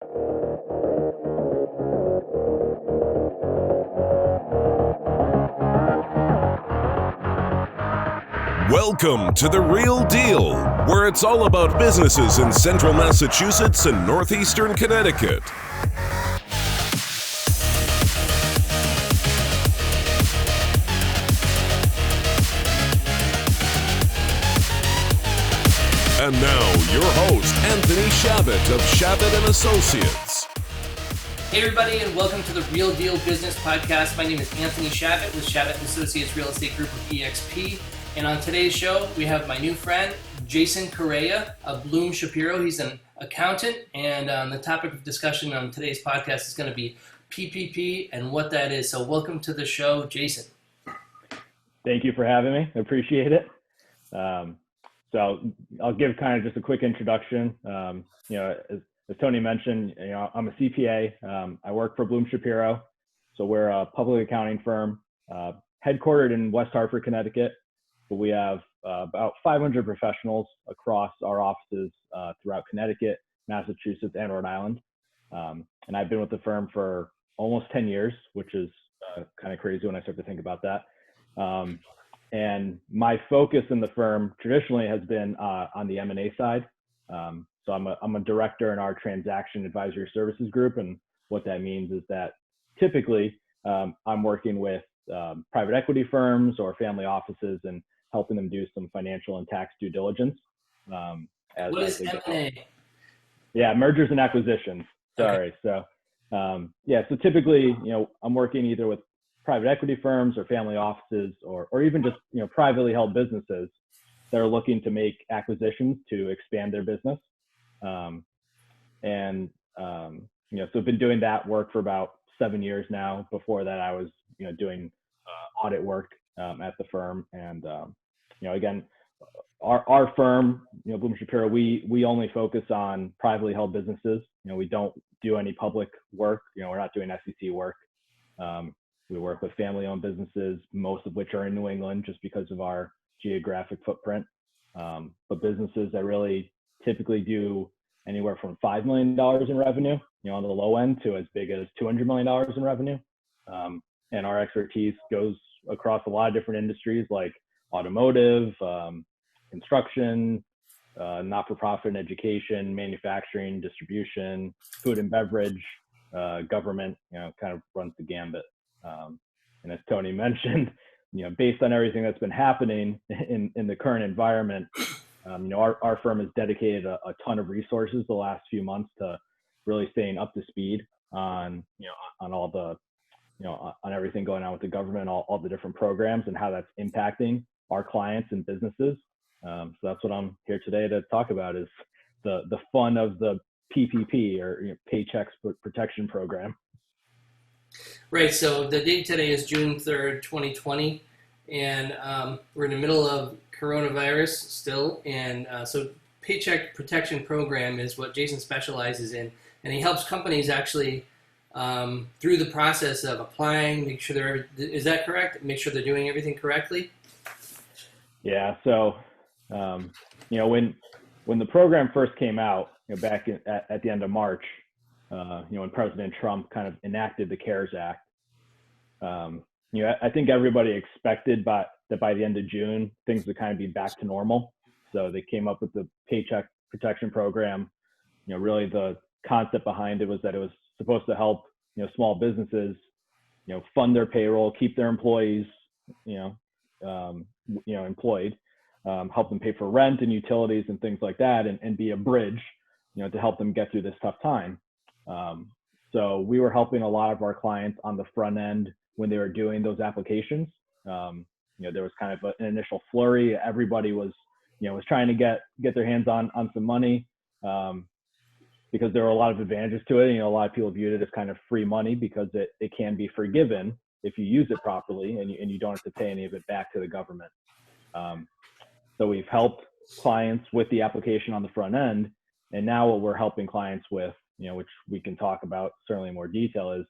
Welcome to The Real Deal, where it's all about businesses in central Massachusetts and northeastern Connecticut. And now, your host, Anthony Shabbat of Shabbat & Associates. Hey everybody, and welcome to the Real Deal Business Podcast. My name is Anthony Shabbat with Shabbat & Associates Real Estate Group of EXP. And on today's show, we have my new friend, Jason Correia of Bloom Shapiro. He's an accountant, and the topic of discussion on today's podcast is going to be PPP and what that is. So welcome to the show, Jason. Thank you for having me. I appreciate it. So I'll give kind of just a quick introduction. As Tony mentioned, I'm a CPA. I work for Bloom Shapiro. So we're a public accounting firm headquartered in West Hartford, Connecticut. But we have about 500 professionals across our offices throughout Connecticut, Massachusetts, and Rhode Island. And I've been with the firm for almost 10 years, which is kind of crazy when I start to think about that. And my focus in the firm traditionally has been on the M&A side. So I'm a director in our transaction advisory services group. And what that means is that typically I'm working with private equity firms or family offices and helping them do some financial and tax due diligence. What is M&A? Yeah, mergers and acquisitions. Sorry. Okay. So typically, I'm working either with private equity firms or family offices or even just, privately held businesses that are looking to make acquisitions to expand their business. So I've been doing that work for about 7 years now. Before that, I was, doing audit work at the firm. And, again, our firm, Bloom Shapiro, we only focus on privately held businesses. We don't do any public work. We're not doing SEC work. We work with family-owned businesses, most of which are in New England just because of our geographic footprint. But businesses that really typically do anywhere from $5 million in revenue, on the low end, to as big as $200 million in revenue. And our expertise goes across a lot of different industries like automotive, construction, not-for-profit and education, manufacturing, distribution, food and beverage, government, kind of runs the gambit. And as Tony mentioned, based on everything that's been happening in the current environment, our firm has dedicated a ton of resources the last few months to really staying up to speed on all the, on everything going on with the government, all the different programs and how that's impacting our clients and businesses. So that's what I'm here today to talk about, is the fun of the PPP, or Paycheck Protection Program. Right. So the date today is June 3rd, 2020, and we're in the middle of coronavirus still. And so Paycheck Protection Program is what Jason specializes in, and he helps companies actually through the process of applying, make sure is that correct? Make sure they're doing everything correctly? Yeah. So, when the program first came out, back at the end of March, when President Trump kind of enacted the CARES Act, I think everybody expected that by the end of June, things would kind of be back to normal. So they came up with the Paycheck Protection Program. Really the concept behind it was that it was supposed to help, small businesses, fund their payroll, keep their employees, employed, help them pay for rent and utilities and things like that, and be a bridge, to help them get through this tough time. So we were helping a lot of our clients on the front end when they were doing those applications. There was kind of an initial flurry. Everybody was trying to get their hands on some money, because there were a lot of advantages to it. A lot of people viewed it as kind of free money because it can be forgiven if you use it properly, and you don't have to pay any of it back to the government. So we've helped clients with the application on the front end. And now what we're helping clients with, which we can talk about certainly in more detail, is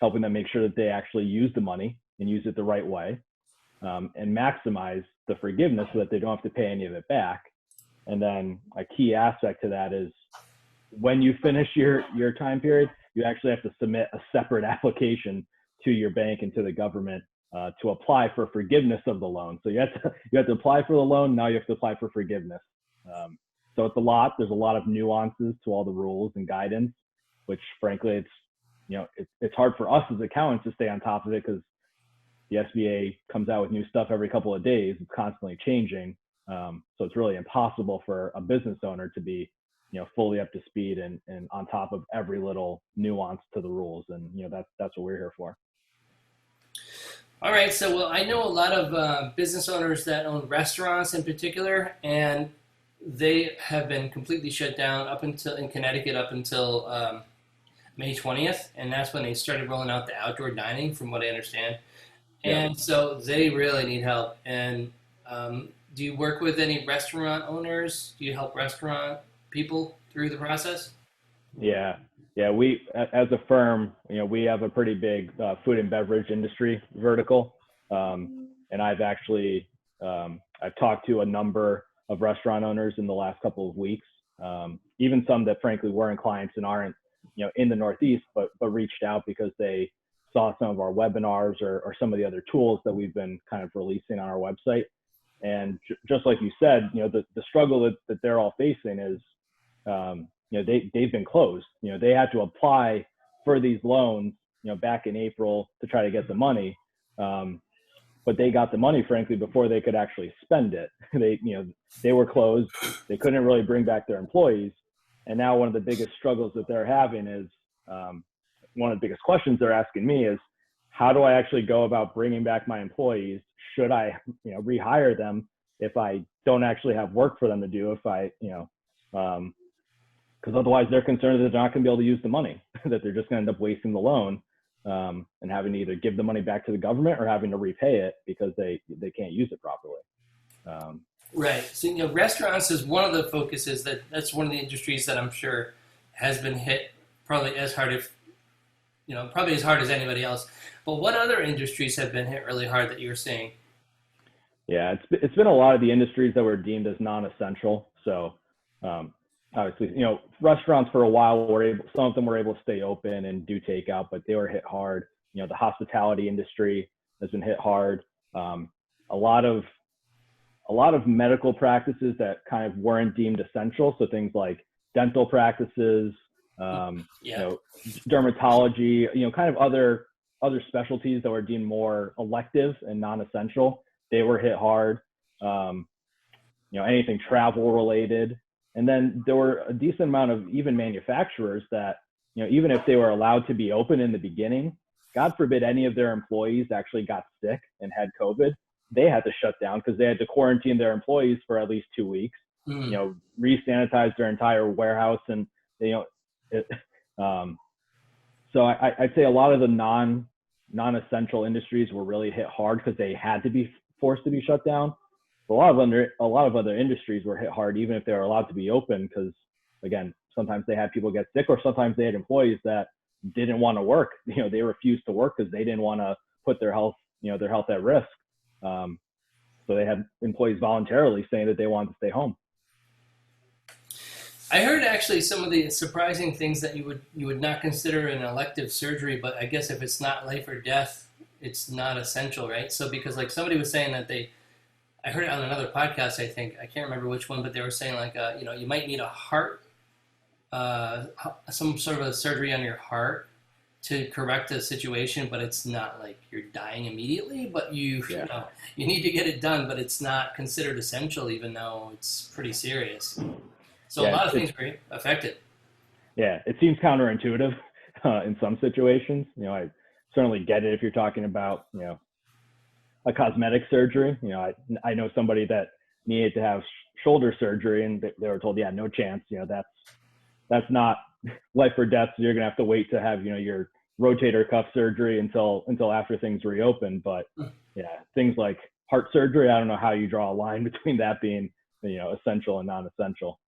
helping them make sure that they actually use the money and use it the right way, and maximize the forgiveness so that they don't have to pay any of it back. And then a key aspect to that is when you finish your time period, you actually have to submit a separate application to your bank and to the government to apply for forgiveness of the loan. So you have to apply for the loan. Now you have to apply for forgiveness. So it's a lot. There's a lot of nuances to all the rules and guidance, which frankly, it's hard for us as accountants to stay on top of it because the SBA comes out with new stuff every couple of days. It's constantly changing. So it's really impossible for a business owner to be, fully up to speed and on top of every little nuance to the rules. And, that's what we're here for. All right. So, well, I know a lot of business owners that own restaurants in particular, and they have been completely shut down in Connecticut up until May 20th. And that's when they started rolling out the outdoor dining, from what I understand. And so they really need help. And do you work with any restaurant owners? Do you help restaurant people through the process? Yeah. We, as a firm, we have a pretty big food and beverage industry vertical. And I've actually, I've talked to a number of restaurant owners in the last couple of weeks, even some that frankly weren't clients and aren't, in the Northeast, but reached out because they saw some of our webinars or some of the other tools that we've been kind of releasing on our website. And just like you said, the struggle that they're all facing is, they've been closed. They had to apply for these loans, back in April to try to get the money. But they got the money, frankly, before they could actually spend it. They were closed. They couldn't really bring back their employees. And now one of the biggest struggles that they're having is, one of the biggest questions they're asking me is, how do I actually go about bringing back my employees? Should I, rehire them if I don't actually have work for them to do? If I, because otherwise they're concerned that they're not going to be able to use the money, that they're just going to end up wasting the loan and having to either give the money back to the government or having to repay it because they can't use it properly. Right. So, restaurants is one of the focuses that's one of the industries that I'm sure has been hit probably as hard as anybody else. But what other industries have been hit really hard that you're seeing? Yeah, it's been a lot of the industries that were deemed as non-essential. So obviously, restaurants for a while some of them were able to stay open and do takeout, but they were hit hard. The hospitality industry has been hit hard. A lot of medical practices that kind of weren't deemed essential. So things like dental practices, dermatology, kind of other specialties that were deemed more elective and non-essential. They were hit hard. Anything travel related. And then there were a decent amount of even manufacturers that, even if they were allowed to be open in the beginning, God forbid any of their employees actually got sick and had COVID, they had to shut down because they had to quarantine their employees for at least 2 weeks, re-sanitize their entire warehouse. And, so I'd say a lot of the non-essential industries were really hit hard because they had to be forced to be shut down. But a lot of other industries were hit hard, even if they were allowed to be open, because again, sometimes they had people get sick, or sometimes they had employees that didn't want to work. They refused to work because they didn't want to put their health at risk. So they had employees voluntarily saying that they wanted to stay home. I heard actually some of the surprising things that you would not consider an elective surgery, but I guess if it's not life or death, it's not essential, right? So because like somebody was saying that I heard it on another podcast, I think, I can't remember which one, but they were saying like, you might need a heart, some sort of a surgery on your heart to correct a situation, but it's not like you're dying immediately, but you need to get it done, but it's not considered essential, even though it's pretty serious. So a lot of things were affected. Yeah, it seems counterintuitive in some situations. I certainly get it if you're talking about, a cosmetic surgery. I know somebody that needed to have shoulder surgery and they were told, no chance, that's not life or death. So you're going to have to wait to have, your rotator cuff surgery until after things reopen. But things like heart surgery, I don't know how you draw a line between that being, essential and non-essential.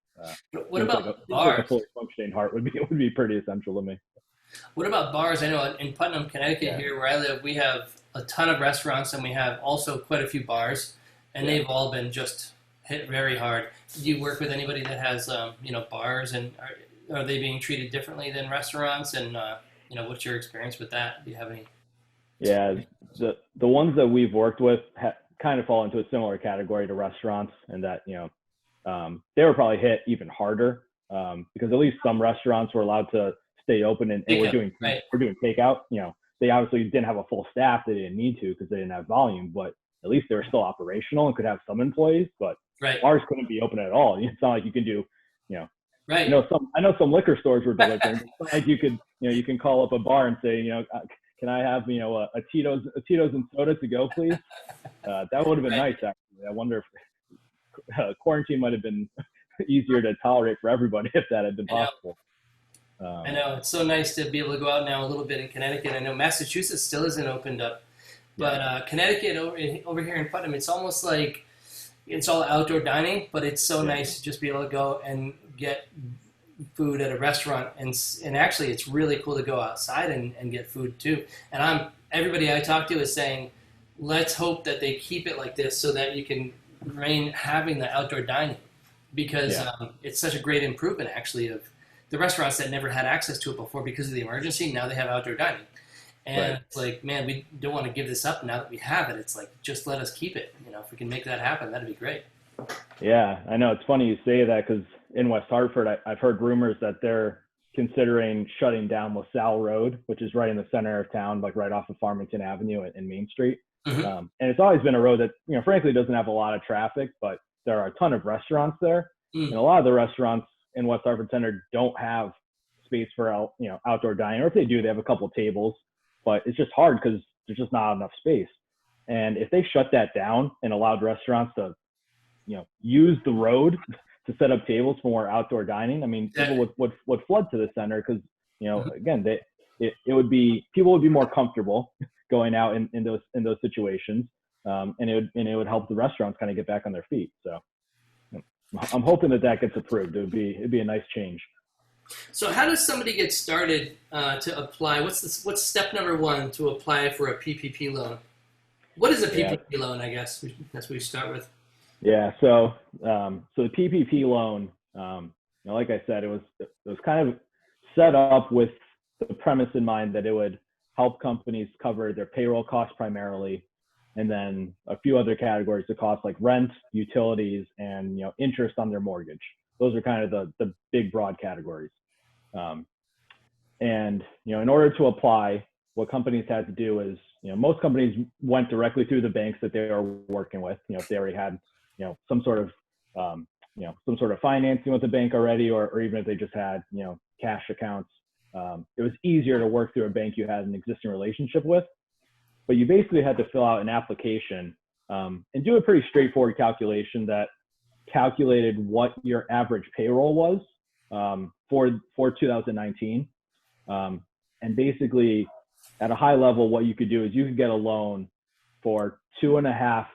What about bars? Like a fully functioning heart would be pretty essential to me. What about bars? I know in Putnam, Connecticut, here where I live, we have a ton of restaurants and we have also quite a few bars, and they've all been just hit very hard. Do you work with anybody that has, bars, and are they being treated differently than restaurants? And what's your experience with that? Do you have any? Yeah, the ones that we've worked with kind of fall into a similar category to restaurants, and that they were probably hit even harder because at least some restaurants were allowed to stay open, and Pick up, right? we're doing takeout. They obviously didn't have a full staff; they didn't need to because they didn't have volume, but at least they were still operational and could have some employees. But Right. ours couldn't be open at all. It's not like you can do, Right. I know some liquor stores were delivering. It's not like you could, you can call up a bar and say, can I have, a Tito's and soda to go, please? That would have been nice, actually. I wonder if quarantine might have been easier to tolerate for everybody if that had been possible. I know. It's so nice to be able to go out now a little bit in Connecticut. I know Massachusetts still isn't opened up, but Connecticut over here in Putnam, it's almost like it's all outdoor dining, but it's so nice to just be able to go and get food at a restaurant, and actually it's really cool to go outside and get food too. And everybody I talk to is saying, let's hope that they keep it like this so that you can reign having the outdoor dining, because it's such a great improvement actually of the restaurants that never had access to it before because of the emergency. Now they have outdoor dining, and it's like, man, we don't want to give this up now that we have it. It's like, just let us keep it. If we can make that happen, that'd be great. Yeah, I know. It's funny you say that because in West Hartford, I've heard rumors that they're considering shutting down LaSalle Road, which is right in the center of town, like right off of Farmington Avenue and Main Street. Mm-hmm. And it's always been a road that, frankly, doesn't have a lot of traffic, but there are a ton of restaurants there. And a lot of the restaurants in West Hartford Center don't have space for, outdoor dining. Or if they do, they have a couple tables, but it's just hard because there's just not enough space. And if they shut that down and allowed restaurants to, use the road to set up tables for more outdoor dining, I mean, people would flood to the center because, again, people would be more comfortable going out in those situations, and it would help the restaurants kind of get back on their feet. So I'm hoping that gets approved. It'd be a nice change. So how does somebody get started to apply? What's step number one to apply for a PPP loan? What is a PPP loan? I guess that's what we start with. Yeah. So the PPP loan, like I said, it was kind of set up with the premise in mind that it would help companies cover their payroll costs primarily, and then a few other categories of costs like rent, utilities, and interest on their mortgage. Those are kind of the big broad categories. And in order to apply, what companies had to do is, most companies went directly through the banks that they were working with. If they already had some sort of financing with the bank already, or even if they just had cash accounts, it was easier to work through a bank you had an existing relationship with. But you basically had to fill out an application and do a pretty straightforward calculation that calculated what your average payroll was for 2019. And basically, at a high level, what you could do is you could get a loan for two and a half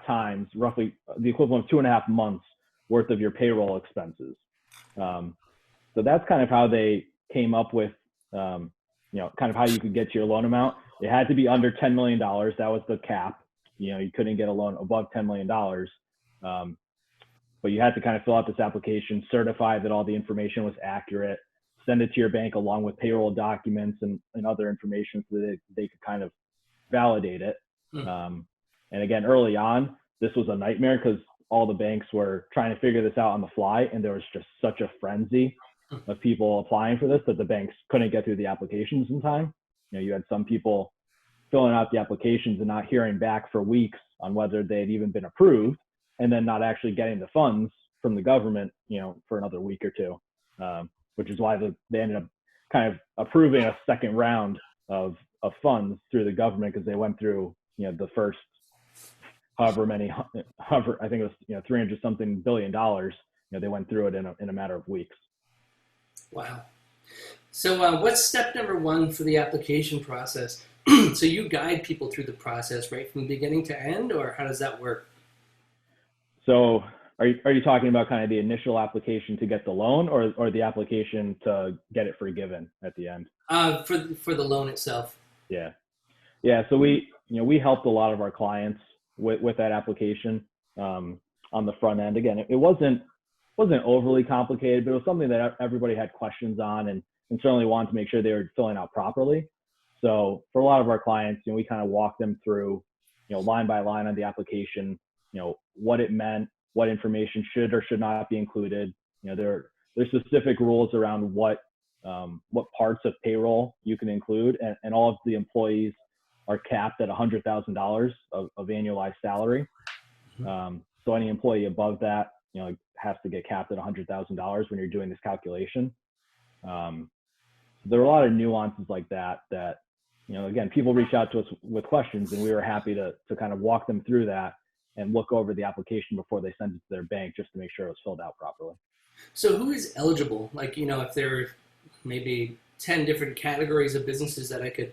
times, roughly the equivalent of 2.5 months worth of your payroll expenses. So that's kind of how they came up with, kind of how you could get to your loan amount. It had to be under $10 million. That was the cap. You couldn't get a loan above $10 million. But you had to kind of fill out this application, certify that all the information was accurate, send it to your bank along with payroll documents and other information so that they could kind of validate it. And again, early on, this was a nightmare because all the banks were trying to figure this out on the fly, and there was just such a frenzy of people applying for this that the banks couldn't get through the applications in time. You had some people filling out the applications and not hearing back for weeks on whether they had even been approved, and then not actually getting the funds from the government, for another week or two, which is why they ended up kind of approving a second round of funds through the government, because they went through, the first I think it was, 300 something billion dollars. They went through it in a matter of weeks. Wow. So what's step number one for the application process? So you guide people through the process right from beginning to end, or how does that work? So are you talking about kind of the initial application to get the loan, or the application to get it forgiven at the end? For the loan itself. Yeah. So we helped a lot of our clients with that application on the front end. Again, it wasn't wasn't overly complicated, but it was something that everybody had questions on and certainly wanted to make sure they were filling out properly. So for a lot of our clients, we kind of walk them through, line by line on the application, what it meant, what information should or should not be included. There's specific rules around what parts of payroll you can include, and all of the employees are capped at $100,000 of annualized salary. So any employee above that, has to get capped at $100,000 when you're doing this calculation. There are a lot of nuances like that, again, people reach out to us with questions, and we were happy to kind of walk them through that and look over the application before they send it to their bank just to make sure it was filled out properly. So who is eligible? Like, if there are maybe 10 different categories of businesses that I could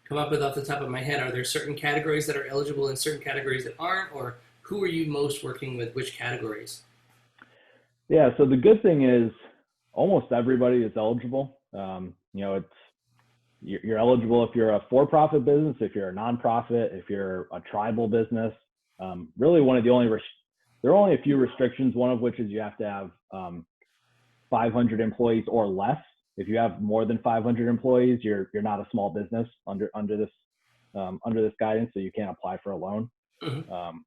come up with off the top of my head, are there certain categories that are eligible and certain categories that aren't? Or who are you most working with? Which categories? Yeah, so the good thing is almost everybody is eligible. You're eligible if you're a for-profit business, if you're a nonprofit, if you're a tribal business. Really, there are only a few restrictions. One of which is you have to have 500 employees or less. If you have more than 500 employees, you're not a small business under this guidance, so you can't apply for a loan. Mm-hmm.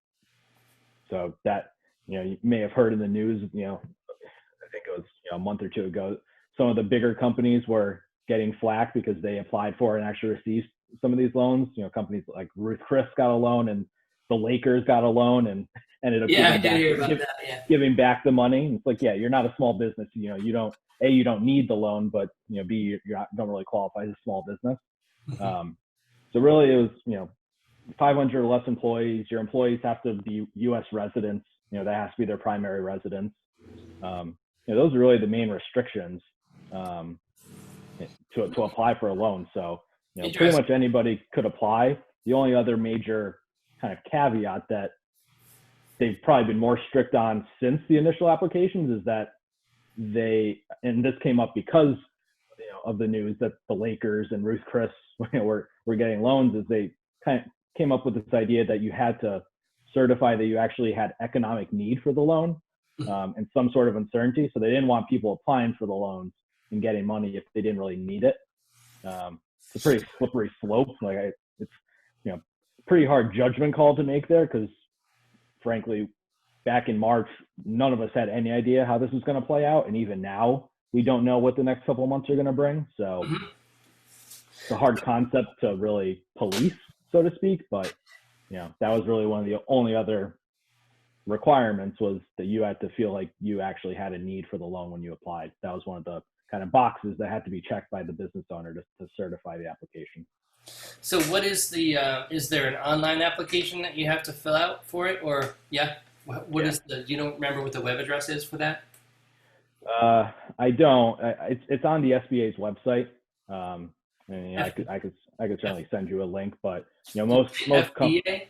So that you may have heard in the news. I think it was a month or two ago. Some of the bigger companies were getting flack because they applied for and actually received some of these loans. Companies like Ruth Chris got a loan, and the Lakers got a loan, and ended up giving back the money. It's like, you're not a small business. You don't need the loan, but B, you don't really qualify as a small business. Mm-hmm. So really, it was 500 or less employees. Your employees have to be U.S. residents. That has to be their primary residence. Those are really the main restrictions to apply for a loan. So pretty much anybody could apply. The only other major kind of caveat that they've probably been more strict on since the initial applications is that and this came up because of the news that the Lakers and Ruth Chris were getting loans, is they kind of came up with this idea that you had to certify that you actually had economic need for the loan, and some sort of uncertainty. So they didn't want people applying for the loans and getting money if they didn't really need it. It's a pretty slippery slope. It's pretty hard judgment call to make there, because frankly, back in March, none of us had any idea how this was going to play out, and even now we don't know what the next couple of months are going to bring. So it's a hard concept to really police, so to speak. But that was really one of the only other requirements, was that you had to feel like you actually had a need for the loan when you applied. That was one of the kind of boxes that had to be checked by the business owner to certify the application. So what is is there an online application that you have to fill out for it, or is you don't remember what the web address is for that? I don't. It's on the SBA's website. And I could certainly send you a link, but most FBA?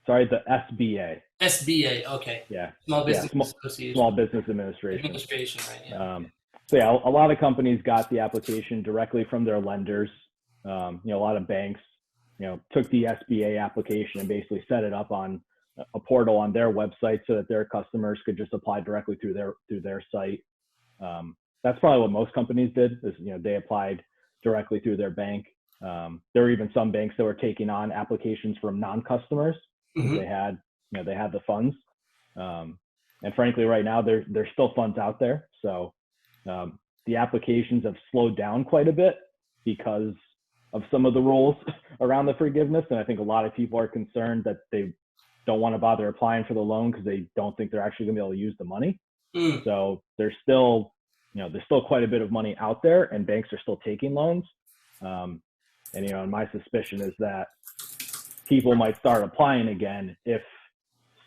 Sorry, the SBA. SBA, okay. Yeah. Small Business Association. Small Business Administration. Administration, right? Yeah. So a lot of companies got the application directly from their lenders. A lot of banks, took the SBA application and basically set it up on a portal on their website so that their customers could just apply directly through their site. That's probably what most companies did. Is they applied directly through their bank. There were even some banks that were taking on applications from non-customers. Mm-hmm. They had the funds. And frankly, right now there's still funds out there. So the applications have slowed down quite a bit because of some of the rules around the forgiveness. And I think a lot of people are concerned that they don't want to bother applying for the loan because they don't think they're actually going to be able to use the money. So there's still quite a bit of money out there, and banks are still taking loans. And my suspicion is that people might start applying again if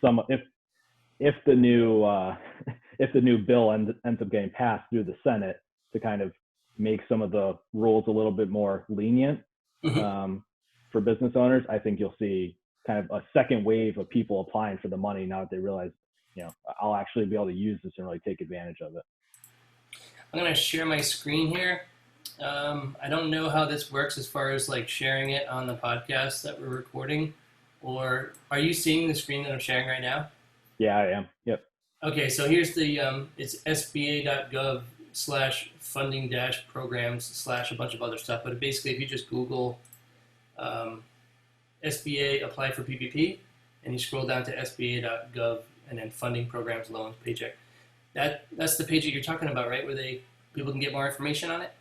the new bill ends up getting passed through the Senate to kind of make some of the rules a little bit more lenient for business owners. I think you'll see kind of a second wave of people applying for the money now that they realize, I'll actually be able to use this and really take advantage of it. I'm going to share my screen here. I don't know how this works as far as like sharing it on the podcast that we're recording, or are you seeing the screen that I'm sharing right now? Yeah, I am. Yep. Okay, so here's the it's sba.gov/funding-programs slash a bunch of other stuff. But basically, if you just Google um, SBA apply for PPP, and you scroll down to sba.gov and then funding programs, loans, paycheck. That's the page that you're talking about, right? Where people can get more information on it.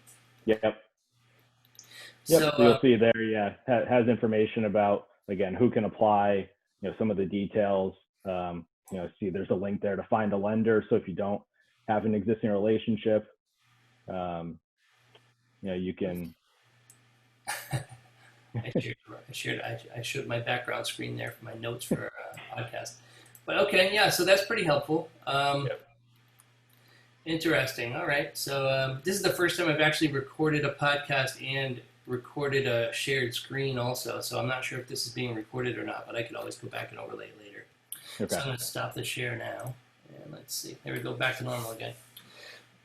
Yep. So Yep. So you'll see there, yeah, has information about, again, who can apply, some of the details. See there's a link there to find a lender. So if you don't have an existing relationship, you can. I showed my background screen there for my notes for podcast. But okay, yeah, so that's pretty helpful. Yep. Interesting. All right. So this is the first time I've actually recorded a podcast and recorded a shared screen also. So I'm not sure if this is being recorded or not, but I could always go back and overlay it later. Okay. So I'm going to stop the share now. And let's see. There we go. Back to normal again.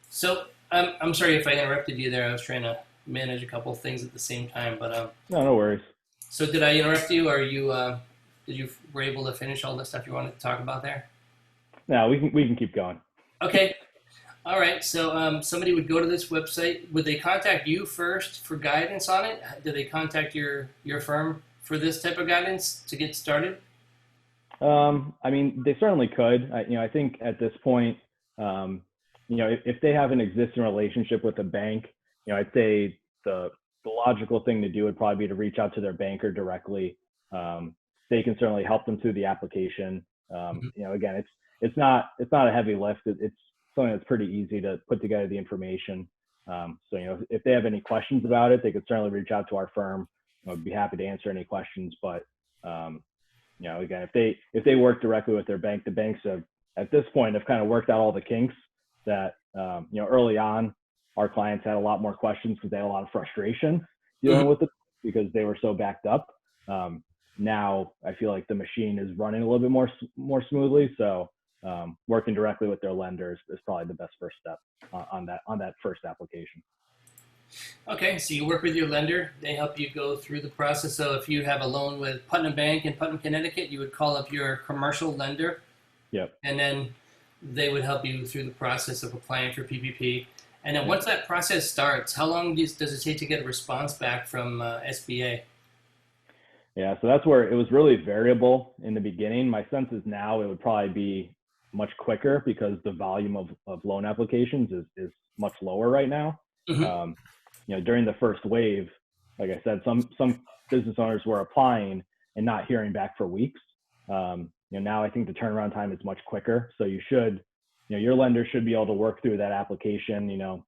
So I'm sorry if I interrupted you there. I was trying to manage a couple of things at the same time. But no worries. So did I interrupt you, or were able to finish all the stuff you wanted to talk about there? No, we can keep going. Okay. All right. So somebody would go to this website. Would they contact you first for guidance on it? Do they contact your firm for this type of guidance to get started? I mean, they certainly could. I think at this point, if they have an existing relationship with a bank, I'd say the logical thing to do would probably be to reach out to their banker directly. They can certainly help them through the application. Again, it's not a heavy lift. It's something that's pretty easy to put together the information. If they have any questions about it, they could certainly reach out to our firm. I'd be happy to answer any questions. But again, if they work directly with their bank, the banks at this point have kind of worked out all the kinks that early on our clients had a lot more questions because they had a lot of frustration dealing with it because they were so backed up. Now I feel like the machine is running a little bit more smoothly. So working directly with their lenders is probably the best first step on that first application. Okay, so you work with your lender. They help you go through the process. So if you have a loan with Putnam Bank in Putnam, Connecticut, you would call up your commercial lender. Yep. And then they would help you through the process of applying for PPP. And then once that process starts, how long does it take to get a response back from SBA? Yeah, so that's where it was really variable in the beginning. My sense is now it would probably be much quicker because the volume of loan applications is much lower right now. Mm-hmm. During the first wave, like I said, some business owners were applying and not hearing back for weeks. Now I think the turnaround time is much quicker. So your lender should be able to work through that application, in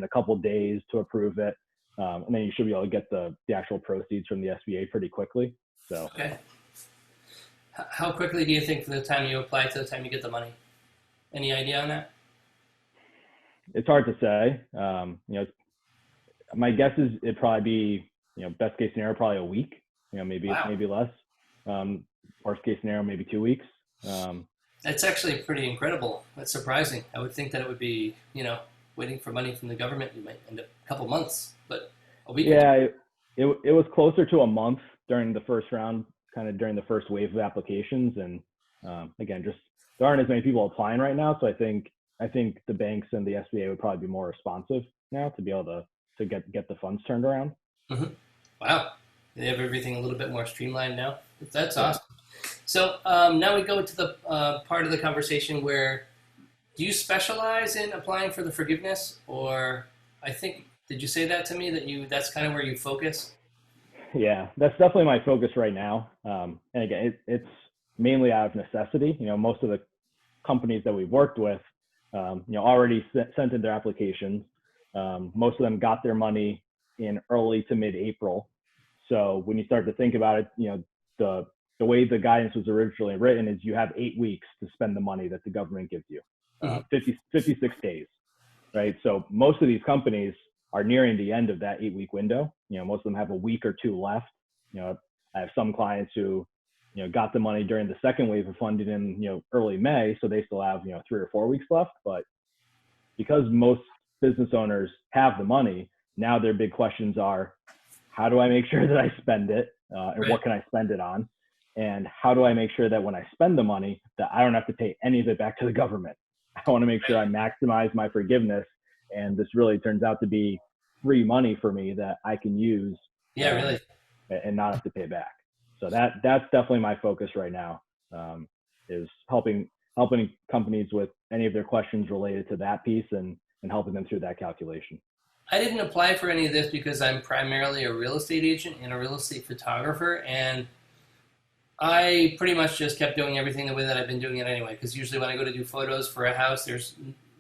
a couple of days to approve it. And then you should be able to get the actual proceeds from the SBA pretty quickly. So. Okay. How quickly do you think from the time you apply to the time you get the money? Any idea on that? It's hard to say. My guess is it'd probably be, best case scenario, probably a week, maybe less. Worst case scenario, maybe 2 weeks. That's actually pretty incredible. That's surprising. I would think that it would be, waiting for money from the government. You might end up a couple months, but a week. Yeah, it was closer to a month during the first round, kind of during the first wave of applications. And again, just there aren't as many people applying right now. So I think the banks and the SBA would probably be more responsive now to be able to get the funds turned around. Mm-hmm. Wow. They have everything a little bit more streamlined now. That's awesome. So now we go to the part of the conversation where, do you specialize in applying for the forgiveness? Or did you say that to me, that's kind of where you focus? Yeah, that's definitely my focus right now. And again, it's mainly out of necessity. Most of the companies that we've worked with, already sent in their applications. Most of them got their money in early to mid-April. So when you start to think about it, the way the guidance was originally written is you have 8 weeks to spend the money that the government gives you, 56 days, right? So most of these companies are nearing the end of that 8-week window. Most of them have a week or two left. I have some clients who, got the money during the second wave of funding in, early May. So they still have, 3 or 4 weeks left. But because most business owners have the money, now their big questions are, how do I make sure that I spend it? And what can I spend it on? And how do I make sure that when I spend the money that I don't have to pay any of it back to the government? I want to make sure I maximize my forgiveness. And this really turns out to be free money for me that I can use Really. and not have to pay back. So that's definitely my focus right now, is helping companies with any of their questions related to that piece and helping them through that calculation. I didn't apply for any of this because I'm primarily a real estate agent and a real estate photographer, and I pretty much just kept doing everything the way that I've been doing it anyway. Because usually when I go to do photos for a house, there's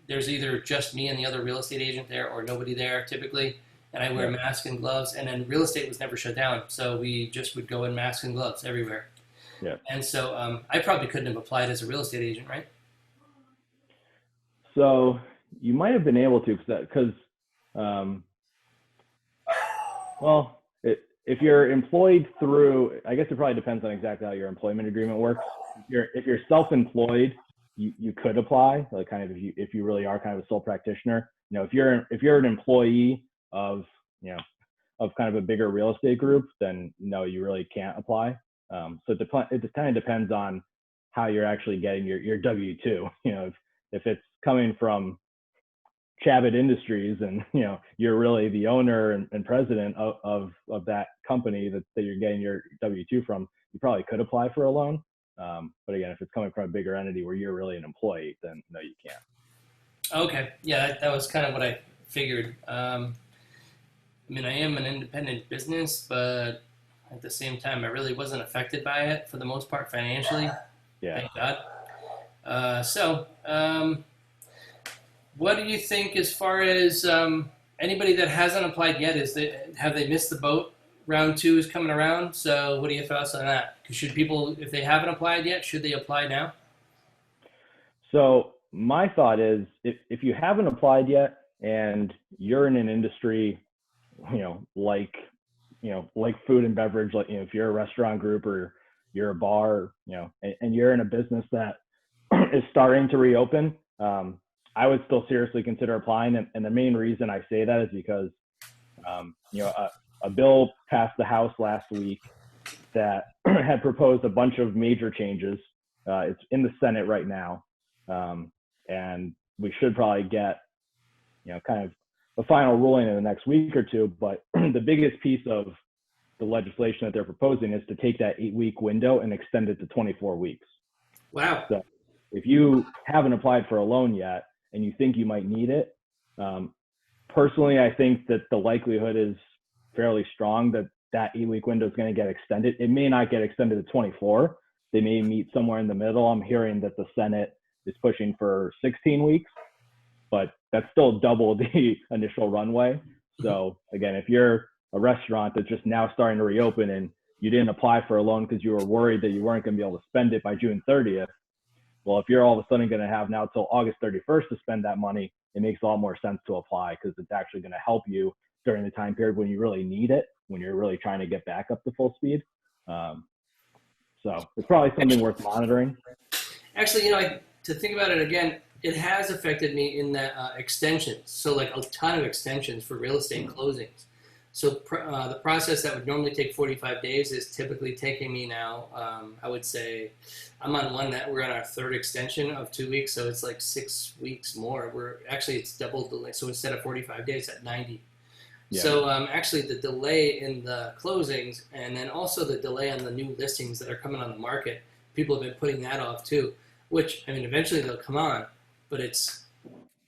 either just me and the other real estate agent there, or nobody there typically, and I wear a mask and gloves. And then real estate was never shut down, so we just would go in masks and gloves everywhere. Yeah. And so I probably couldn't have applied as a real estate agent, right? So you might have been able to, because if you're employed through, I guess it probably depends on exactly how your employment agreement works. If you're self-employed, you could apply, like kind of if you really are kind of a sole practitioner. If you're an employee of kind of a bigger real estate group, then no, you really can't apply. So it kind of depends on how you're actually getting your W-2. If it's coming from Chabot Industries and you're really the owner and president of that company that you're getting your W-2 from, you probably could apply for a loan. But again, if it's coming from a bigger entity where you're really an employee, then no, you can't. Okay, yeah, that was kind of what I figured. I am an independent business, but at the same time, I really wasn't affected by it for the most part financially. Yeah. Thank God. What do you think as far as anybody that hasn't applied yet? Have they missed the boat? Round 2 is coming around, so what are your thoughts on that? Should people, if they haven't applied yet, should they apply now? So my thought is, if you haven't applied yet and you're in an industry, like food and beverage, like if you're a restaurant group or you're a bar, and you're in a business that is starting to reopen, I would still seriously consider applying. And the main reason I say that is because, a bill passed the House last week that had proposed a bunch of major changes. It's in the Senate right now. And we should probably get, kind of a final ruling in the next week or two. But the biggest piece of the legislation that they're proposing is to take that 8-week window and extend it to 24 weeks. Wow. So if you haven't applied for a loan yet and you think you might need it, personally, I think that the likelihood is fairly strong that 8-week window is going to get extended. It may not get extended to 24. They may meet somewhere in the middle. I'm hearing that the Senate is pushing for 16 weeks, but that's still double the initial runway. So again, if you're a restaurant that's just now starting to reopen and you didn't apply for a loan because you were worried that you weren't going to be able to spend it by June 30th, well, if you're all of a sudden going to have now till August 31st to spend that money, it makes a lot more sense to apply because it's actually going to help you during the time period when you really need it, when you're really trying to get back up to full speed. So it's probably something worth monitoring. Actually, to think about it again, it has affected me in that extensions. So like a ton of extensions for real estate closings. So the process that would normally take 45 days is typically taking me now, I would say, I'm on one that we're on our 3rd extension of 2 weeks. So it's like 6 weeks more. It's double delay. So instead of 45 days at 90. Yeah. So actually the delay in the closings and then also the delay on the new listings that are coming on the market, people have been putting that off too, which, eventually they'll come on, but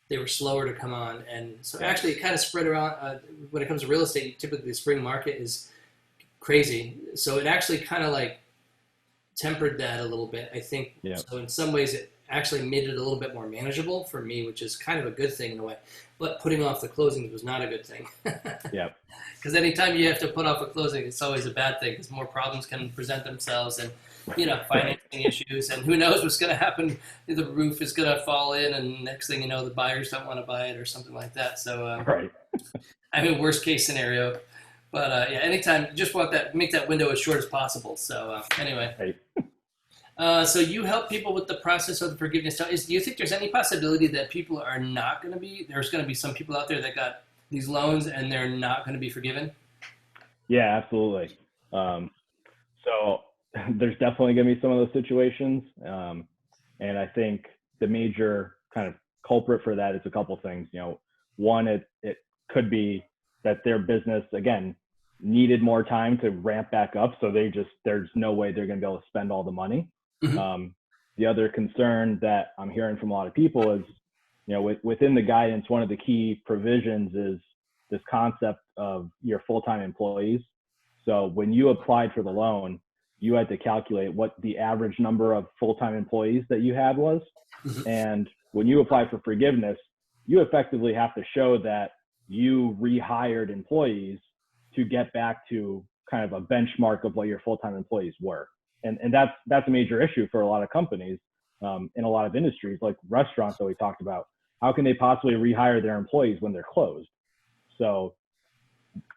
they were slower to come on. And so actually it kind of spread around. When it comes to real estate, typically the spring market is crazy. So it actually kind of like tempered that a little bit, I think. Yeah. So in some ways it actually made it a little bit more manageable for me, which is kind of a good thing in a way. But putting off the closings was not a good thing. Yeah. Because anytime you have to put off a closing, it's always a bad thing because more problems can present themselves and, financing issues. And who knows what's going to happen. The roof is going to fall in and next thing you know, the buyers don't want to buy it or something like that. So, right. Worst case scenario. But, anytime, just want make that window as short as possible. So, anyway. Right. So you help people with the process of the forgiveness. Do you think there's any possibility that people are not going to be, there's going to be some people out there that got these loans and they're not going to be forgiven? Yeah, absolutely. So there's definitely going to be some of those situations. And I think the major kind of culprit for that is a couple things. One, it could be that their business, again, needed more time to ramp back up. So there's no way they're going to be able to spend all the money. Mm-hmm. The other concern that I'm hearing from a lot of people is, within the guidance, one of the key provisions is this concept of your full-time employees. So when you applied for the loan, you had to calculate what the average number of full-time employees that you had was. Mm-hmm. And when you apply for forgiveness, you effectively have to show that you rehired employees to get back to kind of a benchmark of what your full-time employees were. And that's a major issue for a lot of companies in a lot of industries, like restaurants that we talked about. How can they possibly rehire their employees when they're closed? So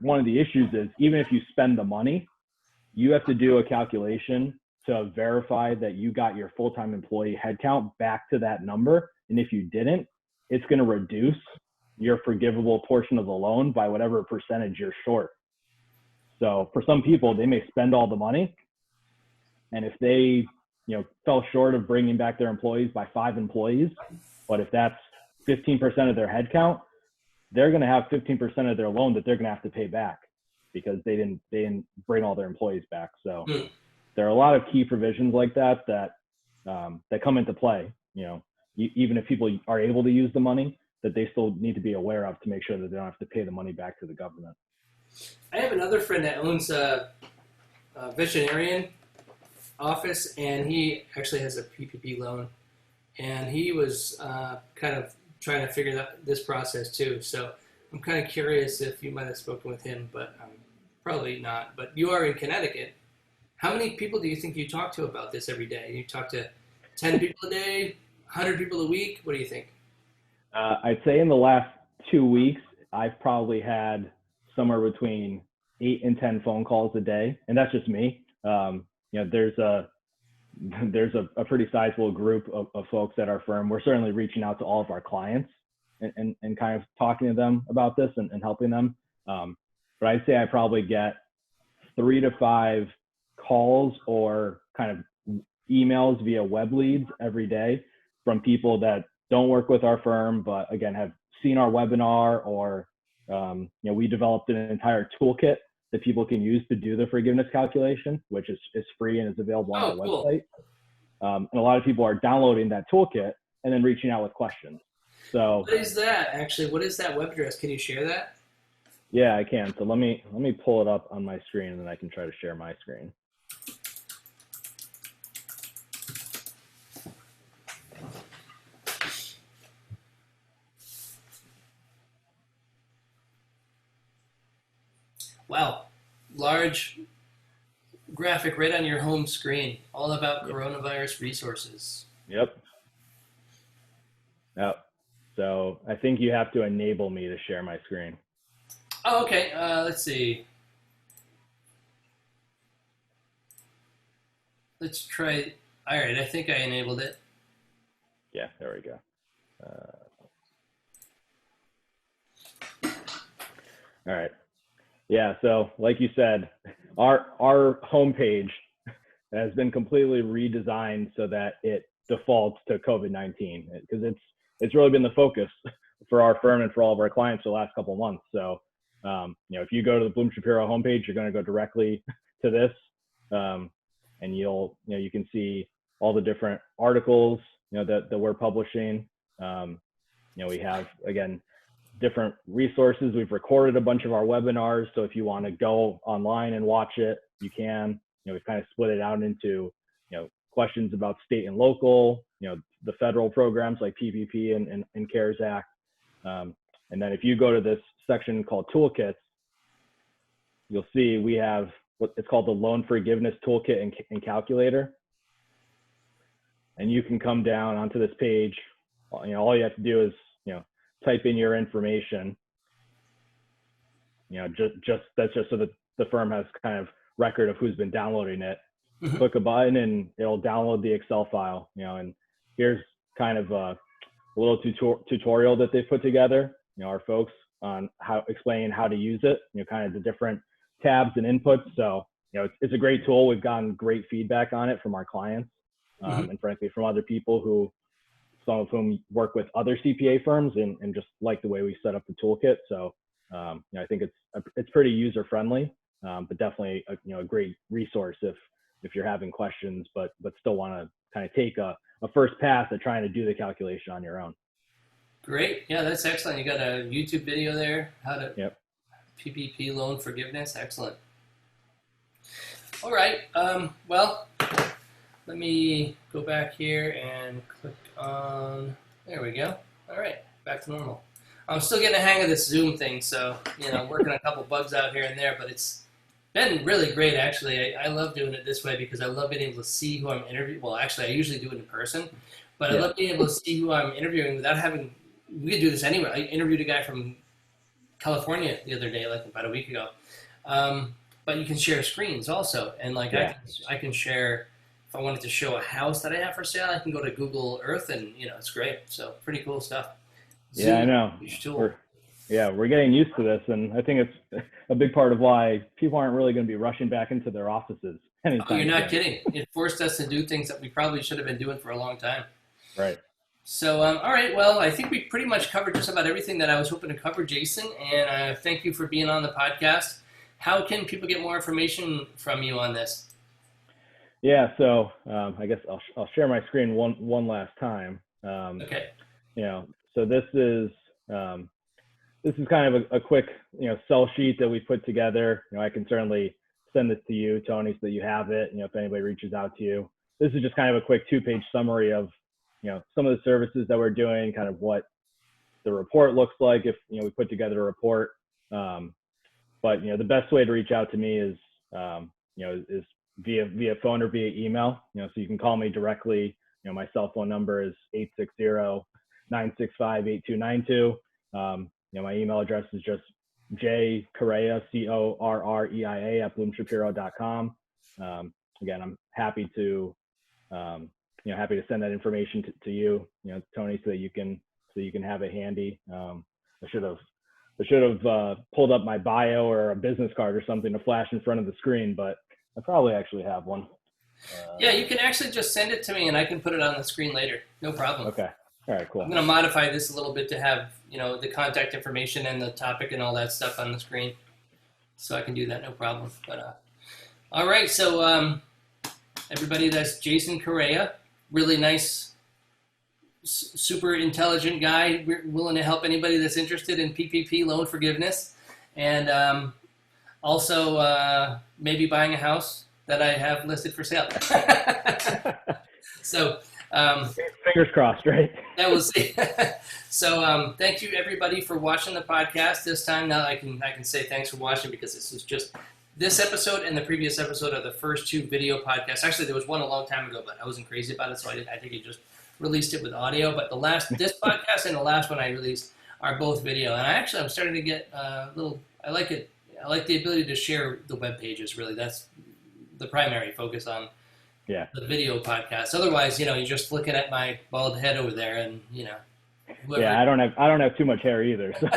one of the issues is, even if you spend the money, you have to do a calculation to verify that you got your full-time employee headcount back to that number. And if you didn't, it's going to reduce your forgivable portion of the loan by whatever percentage you're short. So for some people, they may spend all the money, and if they fell short of bringing back their employees by 5 employees, but if that's 15% of their headcount, they're going to have 15% of their loan that they're going to have to pay back because they didn't bring all their employees back. So there are a lot of key provisions like that come into play. Even if people are able to use the money, that they still need to be aware of to make sure that they don't have to pay the money back to the government. I have another friend that owns a veterinarian office, and he actually has a PPP loan, and he was kind of trying to figure out this process too. So I'm kind of curious if you might have spoken with him, but probably not. But you are in Connecticut. How many people do you think you talk to about this every day? You talk to 10 people a day, 100 people a week? What do you think? I'd say in the last 2 weeks, I've probably had somewhere between 8 and 10 phone calls a day, and that's just me. There's a pretty sizable group of folks at our firm. We're certainly reaching out to all of our clients and kind of talking to them about this and helping them. But I'd say I probably get 3 to 5 calls or kind of emails via web leads every day from people that don't work with our firm, but again, have seen our webinar, or we developed an entire toolkit that people can use to do the forgiveness calculation, which is free and is available on our website. And a lot of people are downloading that toolkit and then reaching out with questions. So what is that actually? What is that web address? Can you share that? Yeah, I can. So let me pull it up on my screen, and then I can try to share my screen. Wow, large graphic right on your home screen, all about coronavirus resources. Yep. So I think you have to enable me to share my screen. Oh, okay. Let's see. Let's try. All right, I think I enabled it. Yeah, there we go. All right. Yeah, so like you said, our homepage has been completely redesigned so that it defaults to COVID-19, because it's really been the focus for our firm and for all of our clients for the last couple of months. So, if you go to the Bloom Shapiro homepage, you're going to go directly to this, and you can see all the different articles, that we're publishing. We have, again, different resources. We've recorded a bunch of our webinars, so if you want to go online and watch it, you can. We've kind of split it out into, questions about state and local, the federal programs like PPP and CARES Act. And then if you go to this section called Toolkits, you'll see we have what it's called the Loan Forgiveness Toolkit and Calculator. And you can come down onto this page. All you have to do is, type in your information. That's just so that the firm has kind of record of who's been downloading it. Mm-hmm. Click a button and it'll download the Excel file. And here's kind of a little tutorial that they've put together. Our folks on explaining how to use it. Kind of the different tabs and inputs. So it's a great tool. We've gotten great feedback on it from our clients, and frankly, from other people some of whom work with other CPA firms and just like the way we set up the toolkit. So, I think it's pretty user friendly, but definitely a great resource if you're having questions, but still want to kind of take a first pass at trying to do the calculation on your own. Great. Yeah, that's excellent. You got a YouTube video there, how to PPP loan forgiveness. Excellent. All right. Well, let me go back here and click on, there we go. All right, back to normal. I'm still getting the hang of this Zoom thing, so, working a couple bugs out here and there, but it's been really great, actually. I love doing it this way because I love being able to see who I'm interviewing. Well, actually, I usually do it in person, but I love being able to see who I'm interviewing without having, we could do this anywhere. I interviewed a guy from California the other day, like about a week ago. But you can share screens also, and I can share. If I wanted to show a house that I have for sale, I can go to Google Earth, and it's great. So pretty cool stuff. Zoom, yeah, I know. We're getting used to this, and I think it's a big part of why people aren't really going to be rushing back into their offices anytime soon. You're not kidding. It forced us to do things that we probably should have been doing for a long time. Right. So, all right. Well, I think we pretty much covered just about everything that I was hoping to cover, Jason. And thank you for being on the podcast. How can people get more information from you on this? Yeah, so I guess I'll share my screen one last time. Okay. So this is kind of a quick sell sheet that we put together. I can certainly send this to you, Tony, so that you have it. If anybody reaches out to you, this is just kind of a quick 2-page summary of some of the services that we're doing, kind of what the report looks like if we put together a report. But the best way to reach out to me is is via phone or via email. So you can call me directly. My cell phone number is 860-965-8292. My email address is just jcorreia, Correia @bloomshapiro.com. Again, I'm happy to happy to send that information to you, Tony, so that you can have it handy. I should have pulled up my bio or a business card or something to flash in front of the screen, but I probably actually have one. Yeah, you can actually just send it to me and I can put it on the screen later. No problem. Okay. All right, cool. I'm going to modify this a little bit to have, the contact information and the topic and all that stuff on the screen. So I can do that, no problem. But all right, so everybody, that's Jason Correia. Really nice, super intelligent guy. We're willing to help anybody that's interested in PPP loan forgiveness. And also maybe buying a house that I have listed for sale. So fingers crossed, right? That was it. So thank you everybody for watching the podcast this time. Now I can say thanks for watching because this is just this episode and the previous episode are the first 2 video podcasts. Actually, there was one a long time ago, but I wasn't crazy about it, so I think I just released it with audio. But this podcast and the last one I released are both video, and I'm starting to get a little. I like it. I like the ability to share the web pages. Really, that's the primary focus on the video podcast. Otherwise, you're just looking at my bald head over there, and whoever. Yeah, I don't have too much hair either. So,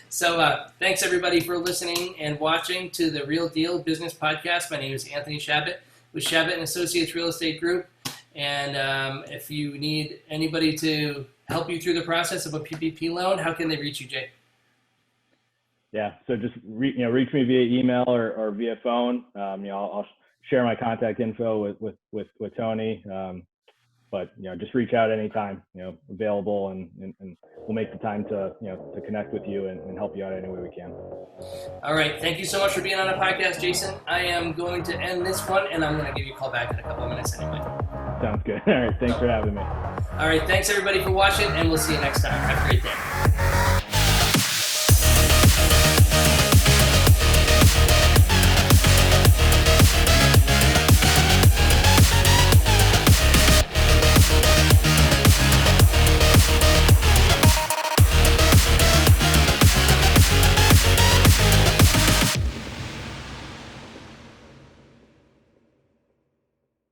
so thanks everybody for listening and watching to the Real Deal Business Podcast. My name is Anthony Shabbat with Shabbat and Associates Real Estate Group, and if you need anybody to help you through the process of a PPP loan, how can they reach you, Jay? Yeah, so just reach me via email or via phone. I'll share my contact info with Tony. But just reach out anytime. Available, and we'll make the time to to connect with you and help you out any way we can. All right, thank you so much for being on the podcast, Jason. I am going to end this one, and I'm going to give you a call back in a couple of minutes anyway. Sounds good. All right, thanks for having me. All right, thanks everybody for watching, and we'll see you next time. Have a great day.